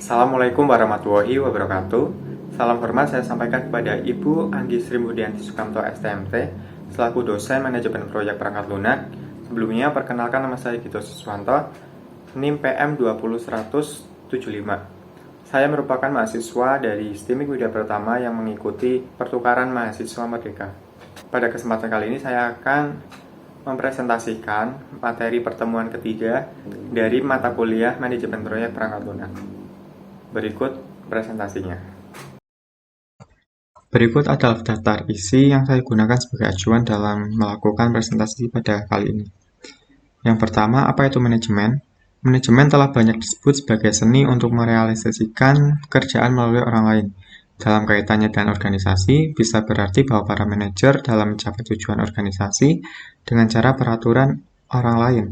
Assalamualaikum warahmatullahi wabarakatuh. Salam hormat saya sampaikan kepada Ibu Anggi Sri Mudianti Sukamto STMT selaku dosen manajemen proyek perangkat lunak. Sebelumnya perkenalkan nama saya Gito Siswanto, NIM PM 20175. Saya merupakan mahasiswa dari STIMIK Widya Pratama yang mengikuti pertukaran mahasiswa Merdeka. Pada kesempatan kali ini saya akan mempresentasikan materi pertemuan ketiga dari mata kuliah manajemen proyek perangkat lunak. Berikut presentasinya. Berikut adalah daftar isi yang saya gunakan sebagai acuan dalam melakukan presentasi pada kali ini. Yang pertama, apa itu manajemen? Manajemen telah banyak disebut sebagai seni untuk merealisasikan pekerjaan melalui orang lain. Dalam kaitannya dengan organisasi, bisa berarti bahwa para manajer dalam mencapai tujuan organisasi dengan cara peraturan orang lain,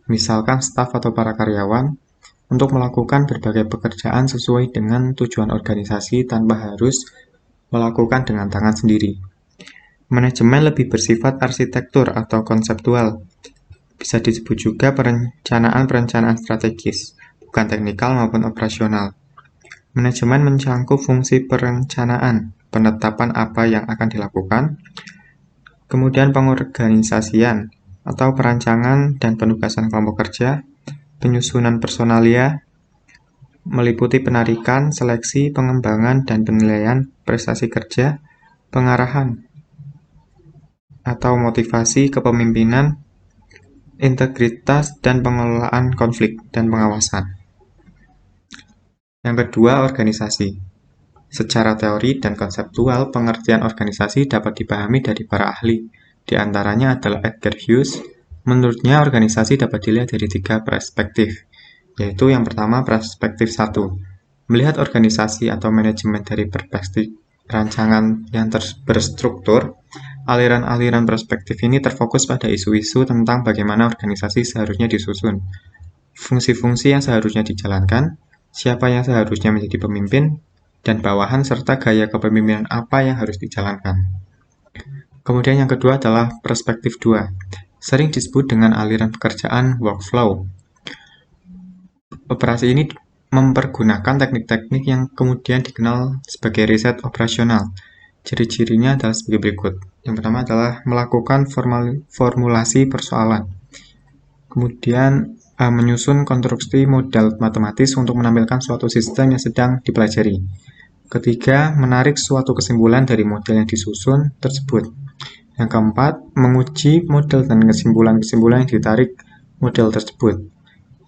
misalkan staf atau para karyawan, untuk melakukan berbagai pekerjaan sesuai dengan tujuan organisasi tanpa harus melakukan dengan tangan sendiri. Manajemen lebih bersifat arsitektur atau konseptual. Bisa disebut juga perencanaan strategis, bukan teknikal maupun operasional. Manajemen mencangkup fungsi perencanaan, penetapan apa yang akan dilakukan, kemudian pengorganisasian atau perancangan dan penugasan kelompok kerja, penyusunan personalia, meliputi penarikan, seleksi, pengembangan, dan penilaian prestasi kerja, pengarahan atau motivasi kepemimpinan, integritas, dan pengelolaan konflik dan pengawasan. Yang kedua, organisasi. Secara teori dan konseptual, pengertian organisasi dapat dipahami dari para ahli. Di antaranya adalah Edgar Hughes. Menurutnya, organisasi dapat dilihat dari 3 perspektif, yaitu yang pertama perspektif 1, melihat organisasi atau manajemen dari perspektif rancangan yang berstruktur. Aliran-aliran perspektif ini terfokus pada isu-isu tentang bagaimana organisasi seharusnya disusun, fungsi-fungsi yang seharusnya dijalankan, siapa yang seharusnya menjadi pemimpin, dan bawahan serta gaya kepemimpinan apa yang harus dijalankan. Kemudian yang kedua adalah perspektif 2, sering disebut dengan aliran pekerjaan workflow. Operasi ini mempergunakan teknik-teknik yang kemudian dikenal sebagai riset operasional. Ciri-cirinya adalah sebagai berikut. Yang pertama adalah melakukan formulasi persoalan. Kemudian menyusun konstruksi model matematis untuk menampilkan suatu sistem yang sedang dipelajari. Ketiga, menarik suatu kesimpulan dari model yang disusun tersebut. Yang keempat, menguji model dan kesimpulan-kesimpulan yang ditarik model tersebut.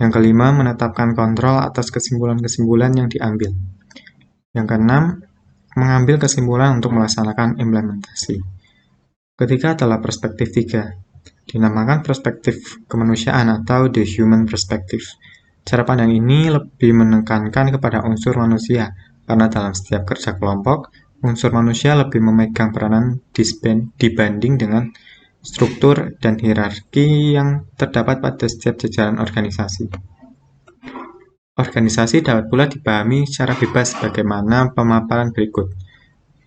Yang kelima, menetapkan kontrol atas kesimpulan-kesimpulan yang diambil. Yang keenam, mengambil kesimpulan untuk melaksanakan implementasi. Ketiga adalah perspektif 3, dinamakan perspektif kemanusiaan atau the human perspective. Cara pandang ini lebih menekankan kepada unsur manusia, karena dalam setiap kerja kelompok, unsur manusia lebih memegang peranan dibanding dengan struktur dan hierarki yang terdapat pada setiap jajaran organisasi. Organisasi dapat pula dipahami secara bebas sebagaimana pemaparan berikut.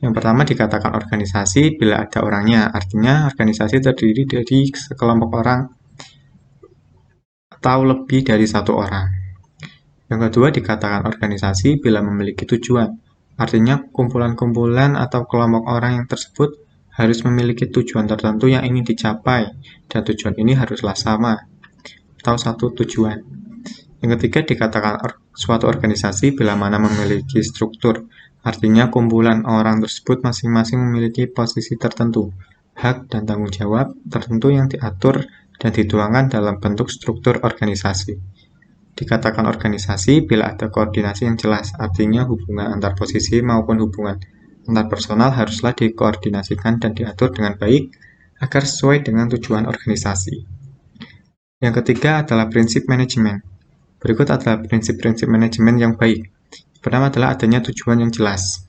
Yang pertama dikatakan organisasi bila ada orangnya, artinya organisasi terdiri dari sekelompok orang atau lebih dari satu orang. Yang kedua dikatakan organisasi bila memiliki tujuan, artinya kumpulan-kumpulan atau kelompok orang yang tersebut harus memiliki tujuan tertentu yang ingin dicapai, dan tujuan ini haruslah sama, atau satu tujuan. Yang ketiga dikatakan suatu organisasi bila mana memiliki struktur, artinya kumpulan orang tersebut masing-masing memiliki posisi tertentu, hak dan tanggung jawab tertentu yang diatur dan dituangkan dalam bentuk struktur organisasi. Dikatakan organisasi bila ada koordinasi yang jelas, artinya hubungan antar posisi maupun hubungan antar personal haruslah dikoordinasikan dan diatur dengan baik agar sesuai dengan tujuan organisasi. Yang ketiga adalah prinsip manajemen. Berikut adalah prinsip-prinsip manajemen yang baik. Pertama adalah adanya tujuan yang jelas.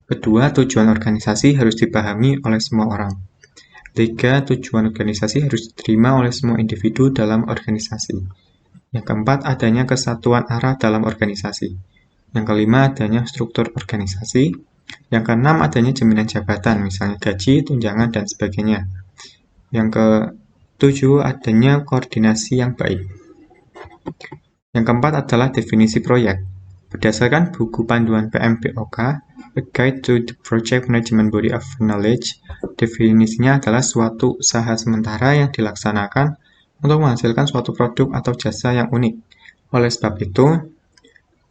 Kedua, tujuan organisasi harus dipahami oleh semua orang. Tiga, tujuan organisasi harus diterima oleh semua individu dalam organisasi. Yang keempat, adanya kesatuan arah dalam organisasi. Yang kelima, adanya struktur organisasi. Yang keenam, adanya jaminan jabatan, misalnya gaji, tunjangan, dan sebagainya. Yang ketujuh, adanya koordinasi yang baik. Yang keempat adalah definisi proyek. Berdasarkan buku panduan PMBOK, A Guide to the Project Management Body of Knowledge, definisinya adalah suatu usaha sementara yang dilaksanakan untuk menghasilkan suatu produk atau jasa yang unik. Oleh sebab itu,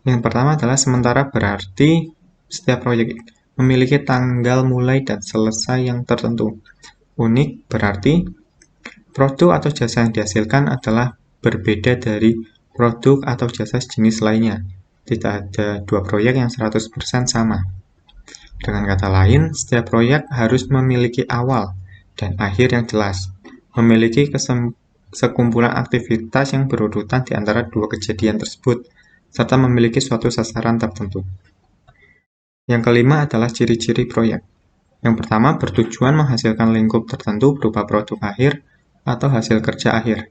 yang pertama adalah sementara berarti setiap proyek memiliki tanggal mulai dan selesai yang tertentu. Unik berarti produk atau jasa yang dihasilkan adalah berbeda dari produk atau jasa sejenis lainnya. Tidak ada dua proyek yang 100% sama. Dengan kata lain, setiap proyek harus memiliki awal dan akhir yang jelas, memiliki sekumpulan aktivitas yang berurutan di antara dua kejadian tersebut, serta memiliki suatu sasaran tertentu. Yang kelima adalah ciri-ciri proyek. Yang pertama, bertujuan menghasilkan lingkup tertentu berupa produk akhir atau hasil kerja akhir.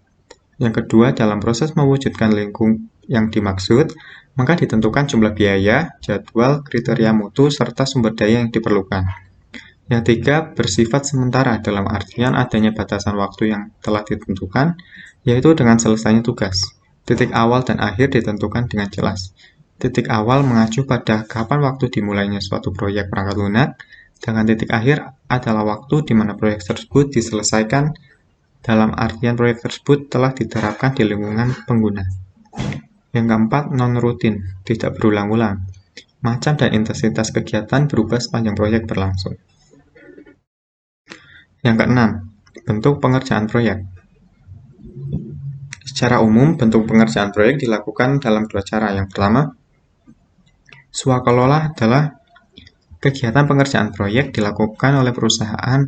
Yang kedua, dalam proses mewujudkan lingkup yang dimaksud, maka ditentukan jumlah biaya, jadwal, kriteria mutu, serta sumber daya yang diperlukan. Yang tiga, bersifat sementara dalam artian adanya batasan waktu yang telah ditentukan, yaitu dengan selesainya tugas. Titik awal dan akhir ditentukan dengan jelas. Titik awal mengacu pada kapan waktu dimulainya suatu proyek perangkat lunak, sedangkan titik akhir adalah waktu di mana proyek tersebut diselesaikan dalam artian proyek tersebut telah diterapkan di lingkungan pengguna. Yang keempat, non-rutin, tidak berulang-ulang. Macam dan intensitas kegiatan berubah sepanjang proyek berlangsung. Yang keenam, bentuk pengerjaan proyek. Secara umum, bentuk pengerjaan proyek dilakukan dalam dua cara. Yang pertama, swakelola adalah kegiatan pengerjaan proyek dilakukan oleh perusahaan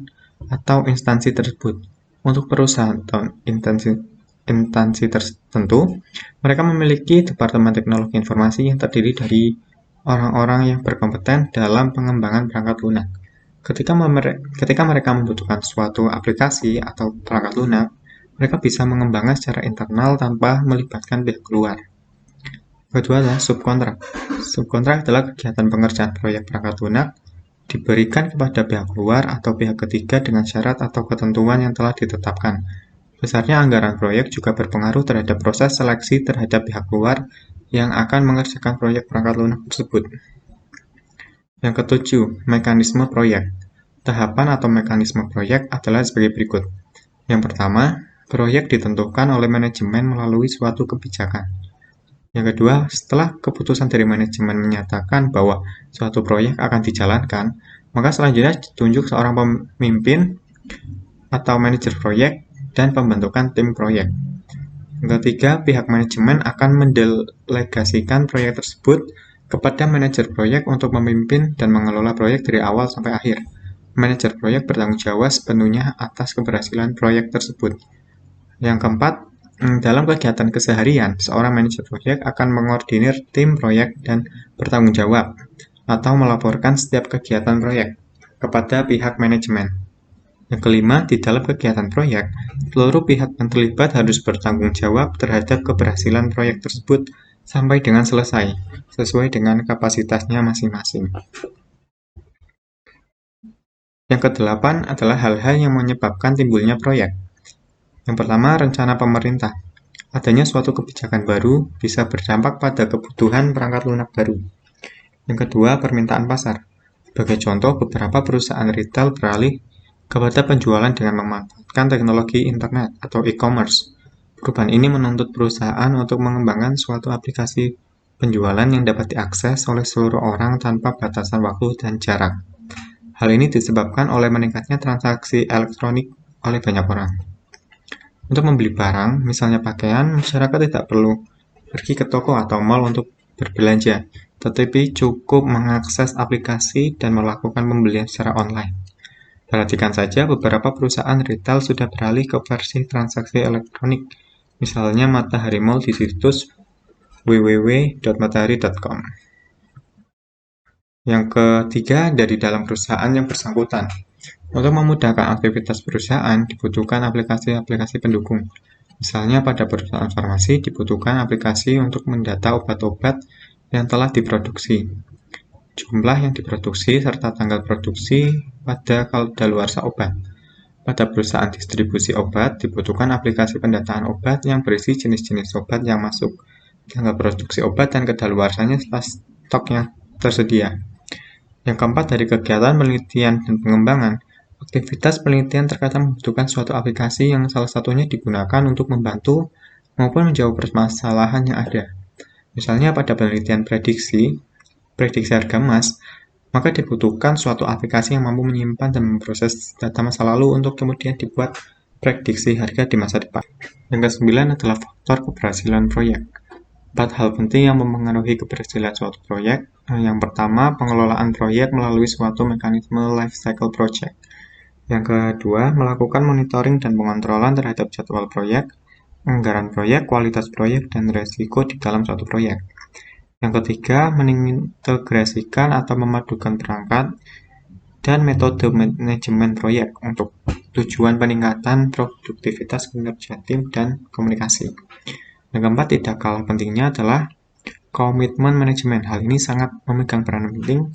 atau instansi tersebut. Untuk perusahaan atau instansi tertentu, mereka memiliki departemen teknologi informasi yang terdiri dari orang-orang yang berkompeten dalam pengembangan perangkat lunak. Ketika mereka membutuhkan suatu aplikasi atau perangkat lunak, mereka bisa mengembangnya secara internal tanpa melibatkan pihak luar. Kedua adalah subkontrak. Subkontrak adalah kegiatan pengerjaan proyek perangkat lunak diberikan kepada pihak luar atau pihak ketiga dengan syarat atau ketentuan yang telah ditetapkan. Besarnya anggaran proyek juga berpengaruh terhadap proses seleksi terhadap pihak luar yang akan mengerjakan proyek perangkat lunak tersebut. Yang ketujuh, mekanisme proyek. Tahapan atau mekanisme proyek adalah sebagai berikut. Yang pertama, proyek ditentukan oleh manajemen melalui suatu kebijakan. Yang kedua, setelah keputusan dari manajemen menyatakan bahwa suatu proyek akan dijalankan, maka selanjutnya ditunjuk seorang pemimpin atau manajer proyek dan pembentukan tim proyek. Yang ketiga, pihak manajemen akan mendelegasikan proyek tersebut kepada manajer proyek untuk memimpin dan mengelola proyek dari awal sampai akhir. Manajer proyek bertanggung jawab sepenuhnya atas keberhasilan proyek tersebut. Yang keempat, dalam kegiatan keseharian, seorang manajer proyek akan mengordinir tim proyek dan bertanggung jawab atau melaporkan setiap kegiatan proyek kepada pihak manajemen. Yang kelima, di dalam kegiatan proyek, seluruh pihak yang terlibat harus bertanggung jawab terhadap keberhasilan proyek tersebut sampai dengan selesai, sesuai dengan kapasitasnya masing-masing. Yang kedelapan adalah hal-hal yang menyebabkan timbulnya proyek. Yang pertama, rencana pemerintah. Adanya suatu kebijakan baru bisa berdampak pada kebutuhan perangkat lunak baru. Yang kedua, permintaan pasar. Sebagai contoh, beberapa perusahaan retail beralih kepada penjualan dengan memanfaatkan teknologi internet atau e-commerce. Perubahan ini menuntut perusahaan untuk mengembangkan suatu aplikasi penjualan yang dapat diakses oleh seluruh orang tanpa batasan waktu dan jarak. Hal ini disebabkan oleh meningkatnya transaksi elektronik oleh banyak orang. Untuk membeli barang, misalnya pakaian, masyarakat tidak perlu pergi ke toko atau mal untuk berbelanja, tetapi cukup mengakses aplikasi dan melakukan pembelian secara online. Perhatikan saja, beberapa perusahaan retail sudah beralih ke versi transaksi elektronik, misalnya Matahari Mall di situs www.matahari.com. Yang ketiga, dari dalam perusahaan yang bersangkutan. Untuk memudahkan aktivitas perusahaan, dibutuhkan aplikasi-aplikasi pendukung. Misalnya pada perusahaan farmasi dibutuhkan aplikasi untuk mendata obat-obat yang telah diproduksi, jumlah yang diproduksi, serta tanggal produksi pada kadaluarsa obat. Pada perusahaan distribusi obat, dibutuhkan aplikasi pendataan obat yang berisi jenis-jenis obat yang masuk, jangka produksi obat dan kedaluarsanya setelah stoknya tersedia. Yang keempat, dari kegiatan penelitian dan pengembangan. Aktivitas penelitian terkadang membutuhkan suatu aplikasi yang salah satunya digunakan untuk membantu maupun menjawab permasalahan yang ada. Misalnya pada penelitian prediksi harga emas, maka dibutuhkan suatu aplikasi yang mampu menyimpan dan memproses data masa lalu untuk kemudian dibuat prediksi harga di masa depan. Yang kesembilan adalah faktor keberhasilan proyek. 4 hal penting yang mempengaruhi keberhasilan suatu proyek. Yang pertama, pengelolaan proyek melalui suatu mekanisme life cycle project. Yang kedua, melakukan monitoring dan pengontrolan terhadap jadwal proyek, anggaran proyek, kualitas proyek, dan risiko di dalam suatu proyek. Yang ketiga, mengintegrasikan atau memadukan perangkat dan metode manajemen proyek untuk tujuan peningkatan produktivitas kinerja tim dan komunikasi. Yang keempat, tidak kalah pentingnya adalah komitmen manajemen. Hal ini sangat memegang peranan penting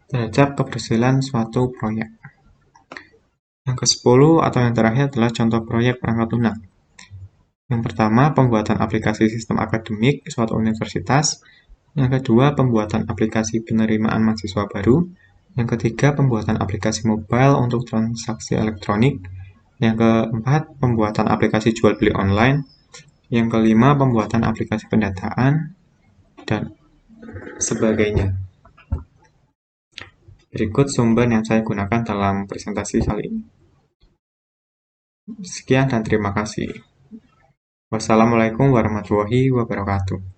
terhadap keberhasilan suatu proyek. Yang ke-10 atau yang terakhir adalah contoh proyek perangkat lunak. Yang pertama, pembuatan aplikasi sistem akademik suatu universitas. Yang kedua, pembuatan aplikasi penerimaan mahasiswa baru. Yang ketiga, pembuatan aplikasi mobile untuk transaksi elektronik. Yang keempat, pembuatan aplikasi jual beli online. Yang kelima, pembuatan aplikasi pendataan, dan sebagainya. Berikut sumber yang saya gunakan dalam presentasi kali ini. Sekian dan terima kasih. Wassalamualaikum warahmatullahi wabarakatuh.